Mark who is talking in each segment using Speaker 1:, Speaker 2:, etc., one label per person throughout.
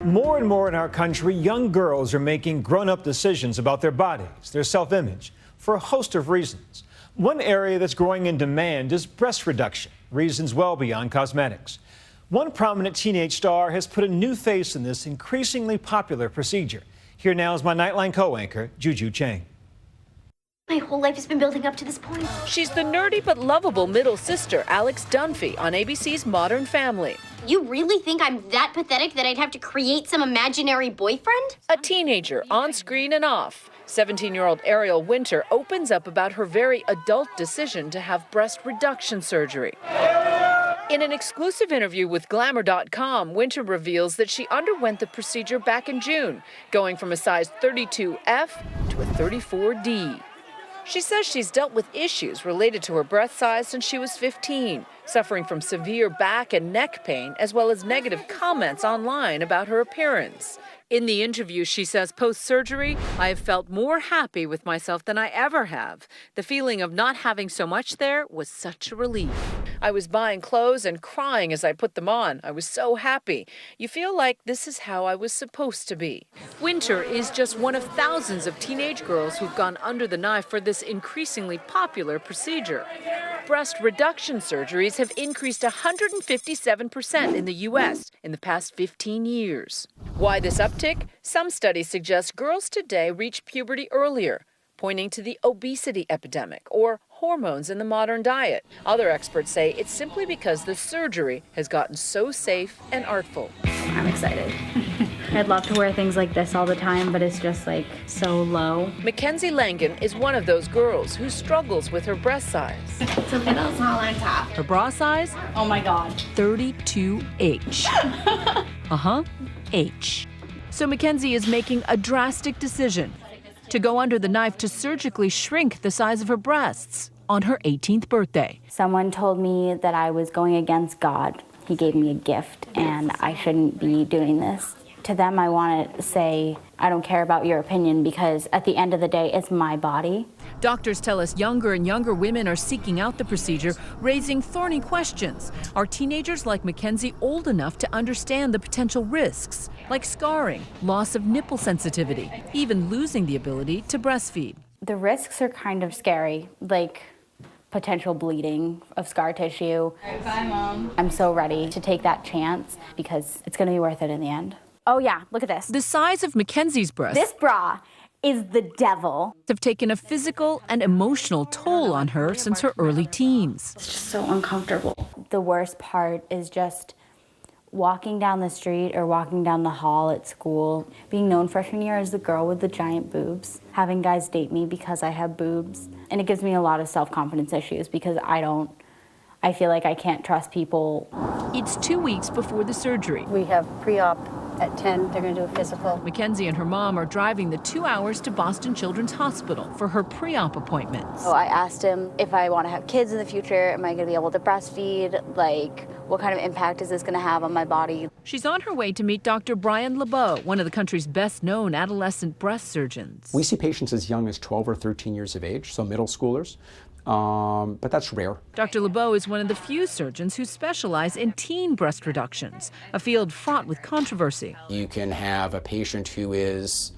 Speaker 1: More and more in our country, young girls are making grown-up decisions about their bodies, their self-image, for a host of reasons. One area that's growing in demand is breast reduction, reasons well beyond cosmetics. One prominent teenage star has put a new face in this increasingly popular procedure. Here now is my Nightline co-anchor, Juju Chang.
Speaker 2: My whole life has been building up to this point.
Speaker 3: She's the nerdy but lovable middle sister, Alex Dunphy, on ABC's Modern Family.
Speaker 2: You really think I'm that pathetic that I'd have to create some imaginary boyfriend?
Speaker 3: A teenager, on screen and off. 17-year-old Ariel Winter opens up about her very adult decision to have breast reduction surgery. In an exclusive interview with Glamour.com, Winter reveals that she underwent the procedure back in June, going from a size 32F to a 34D. She says she's dealt with issues related to her breast size since she was 15, suffering from severe back and neck pain, as well as negative comments online about her appearance. In the interview, she says, post-surgery, I have felt more happy with myself than I ever have. The feeling of not having so much there was such a relief. I was buying clothes and crying as I put them on. I was so happy. You feel like this is how I was supposed to be. Winter is just one of thousands of teenage girls who've gone under the knife for this increasingly popular procedure. Breast reduction surgeries have increased 157% in the U.S. in the past 15 years. Why this uptick? Some studies suggest girls today reach puberty earlier, pointing to the obesity epidemic or hormones in the modern diet. Other experts say it's simply because the surgery has gotten so safe and artful.
Speaker 4: I'm excited. I'd love to wear things like this all the time, but it's just like so low.
Speaker 3: Mackenzie Langan is one of those girls who struggles with her breast size.
Speaker 4: It's a little small on top.
Speaker 3: Her bra size?
Speaker 4: Oh my God.
Speaker 3: 32H. H. So Mackenzie is making a drastic decision to go under the knife to surgically shrink the size of her breasts on her 18th birthday.
Speaker 4: Someone told me that I was going against God. He gave me a gift and I shouldn't be doing this. To them, I want to say, I don't care about your opinion because at the end of the day, it's my body.
Speaker 3: Doctors tell us younger and younger women are seeking out the procedure, raising thorny questions. Are teenagers like Mackenzie old enough to understand the potential risks, like scarring, loss of nipple sensitivity, even losing the ability to breastfeed?
Speaker 4: The risks are kind of scary, like potential bleeding of scar tissue.
Speaker 5: Bye, Mom.
Speaker 4: I'm so ready to take that chance because it's going to be worth it in the end. Oh yeah, look at this.
Speaker 3: The size of Mackenzie's breasts
Speaker 4: This bra is the devil.
Speaker 3: have taken a physical and emotional toll on her since her early teens.
Speaker 4: It's just so uncomfortable. The worst part is just walking down the street or walking down the hall at school, being known freshman year as the girl with the giant boobs, having guys date me because I have boobs. And it gives me a lot of self-confidence issues because I feel like I can't trust people.
Speaker 3: It's 2 weeks before the surgery.
Speaker 5: We have pre-op at 10. They're going to do a physical.
Speaker 3: Mackenzie and her mom are driving the 2 hours to Boston Children's Hospital for her pre-op appointment.
Speaker 4: So I asked him if I want to have kids in the future, am I going to be able to breastfeed? Like, what kind of impact is this going to have on my body?
Speaker 3: She's on her way to meet Dr. Brian LeBeau, one of the country's best-known adolescent breast surgeons.
Speaker 6: We see patients as young as 12 or 13 years of age, so middle schoolers. But that's rare.
Speaker 3: Dr. LeBeau is one of the few surgeons who specialize in teen breast reductions, a field fraught with controversy.
Speaker 6: You can have a patient who is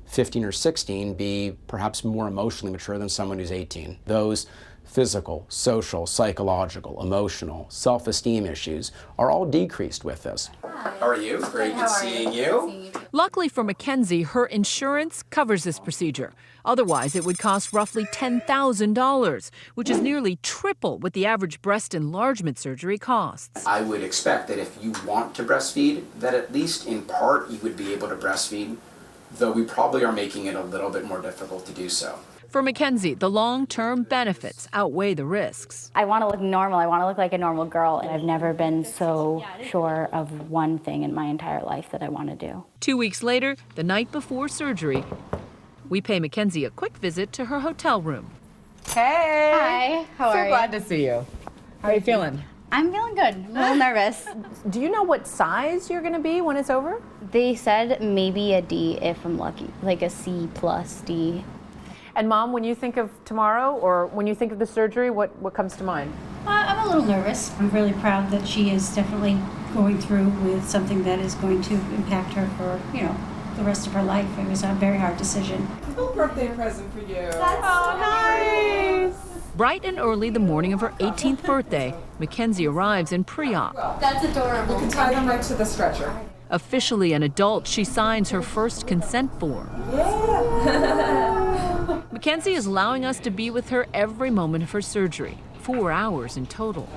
Speaker 6: 15 or 16 be perhaps more emotionally mature than someone who's 18. Those physical, social, psychological, emotional, self-esteem issues are all decreased with this. How are you? Very good seeing you.
Speaker 3: Luckily for Mackenzie, her insurance covers this procedure. Otherwise, it would cost roughly $10,000, which is nearly triple what the average breast enlargement surgery costs.
Speaker 6: I would expect that if you want to breastfeed, that at least in part you would be able to breastfeed, though we probably are making it a little bit more difficult to do so.
Speaker 3: For Mackenzie, the long-term benefits outweigh the risks.
Speaker 4: I want to look normal. I want to look like a normal girl. And I've never been so sure of one thing in my entire life that I want to do.
Speaker 3: 2 weeks later, the night before surgery, we pay Mackenzie a quick visit to her hotel room.
Speaker 5: Hey.
Speaker 4: Hi, how are
Speaker 5: So
Speaker 4: you?
Speaker 5: glad to see you. How are you feeling?
Speaker 4: I'm feeling good. I'm a little nervous.
Speaker 5: Do you know what size you're going to be when it's over?
Speaker 4: They said maybe a D if I'm lucky, like a C plus D.
Speaker 5: And Mom, when you think of tomorrow or when you think of the surgery, what comes to mind?
Speaker 7: I'm a little nervous. I'm really proud that she is definitely going through with something that is going to impact her for, the rest of her life. It was a very hard decision.
Speaker 8: Little birthday present for you.
Speaker 5: That's so nice.
Speaker 3: Bright and early the morning of her 18th birthday, Mackenzie arrives in pre-op.
Speaker 2: That's adorable.
Speaker 8: You can tie them right to the stretcher.
Speaker 3: Officially an adult, she signs her first consent form.
Speaker 8: Yeah.
Speaker 3: Mackenzie is allowing us to be with her every moment of her surgery, 4 hours in total.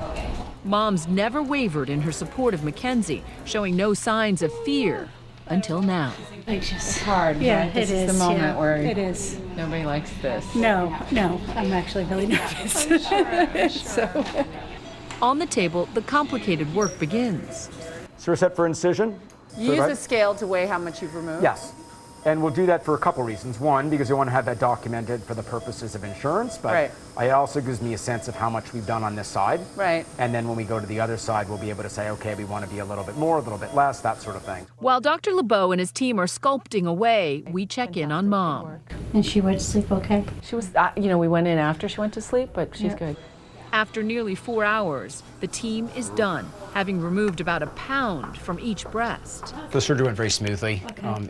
Speaker 3: Mom's never wavered in her support of Mackenzie, showing no signs of fear until now.
Speaker 5: It's hard.
Speaker 7: Yeah,
Speaker 5: right? This
Speaker 7: it
Speaker 5: is
Speaker 7: is.
Speaker 5: the moment
Speaker 7: Yeah,
Speaker 5: where
Speaker 7: it is.
Speaker 5: nobody likes this.
Speaker 7: No, I'm actually really nervous. So.
Speaker 3: On the table, the complicated work begins.
Speaker 9: So we're set for incision.
Speaker 5: You use a scale to weigh how much you've removed?
Speaker 9: Yes. And we'll do that for a couple reasons. One, because we want to have that documented for the purposes of insurance, but
Speaker 5: Right.
Speaker 9: it also gives me a sense of how much we've done on this side.
Speaker 5: Right.
Speaker 9: And then when we go to the other side, we'll be able to say, okay, we want to be a little bit more, a little bit less, that sort of thing.
Speaker 3: While Dr. LeBeau and his team are sculpting away, we check in on Mom.
Speaker 7: And she went to sleep okay?
Speaker 5: She was, we went in after she went to sleep, but she's good.
Speaker 3: After nearly 4 hours, the team is done, having removed about a pound from each breast.
Speaker 6: The surgery went very smoothly.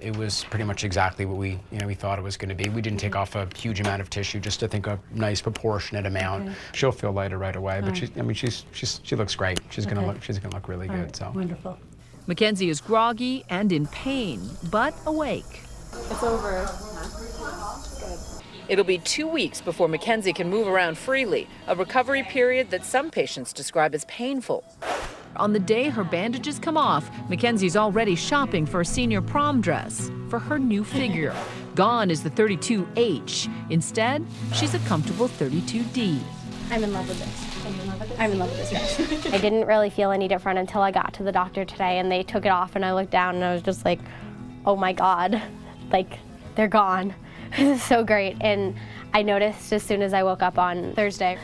Speaker 6: It was pretty much exactly what we thought it was going to be. We didn't take off a huge amount of tissue, just I think a nice proportionate amount. She'll feel lighter right away, but she looks great. She's going to look really good. So
Speaker 7: Wonderful.
Speaker 3: Mackenzie is groggy and in pain, but awake.
Speaker 5: It's over.
Speaker 3: It'll be 2 weeks before Mackenzie can move around freely, a recovery period that some patients describe as painful. On the day her bandages come off, Mackenzie's already shopping for a senior prom dress for her new figure. Gone is the 32H. Instead, she's a comfortable 32D.
Speaker 2: I'm in love with this. I'm in love with this dress. I didn't really feel any different until I got to the doctor today and they took it off and I looked down and I was just like, oh my God, like they're gone. This is so great. And I noticed as soon as I woke up on Thursday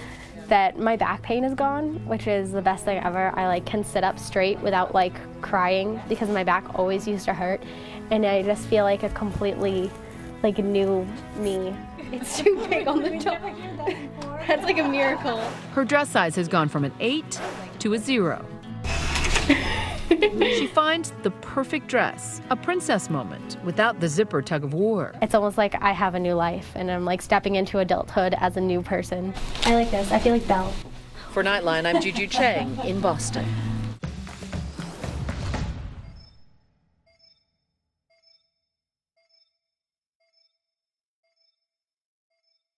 Speaker 2: that my back pain is gone, which is the best thing ever. I can sit up straight without crying because my back always used to hurt. And I just feel like a completely new me. It's too big on the top. That's like a miracle.
Speaker 3: Her dress size has gone from an 8 to a 0. She finds the perfect dress, a princess moment, without the zipper tug of war.
Speaker 2: It's almost like I have a new life and I'm stepping into adulthood as a new person. I like this. I feel like Belle.
Speaker 3: For Nightline, I'm Juju Chang in Boston.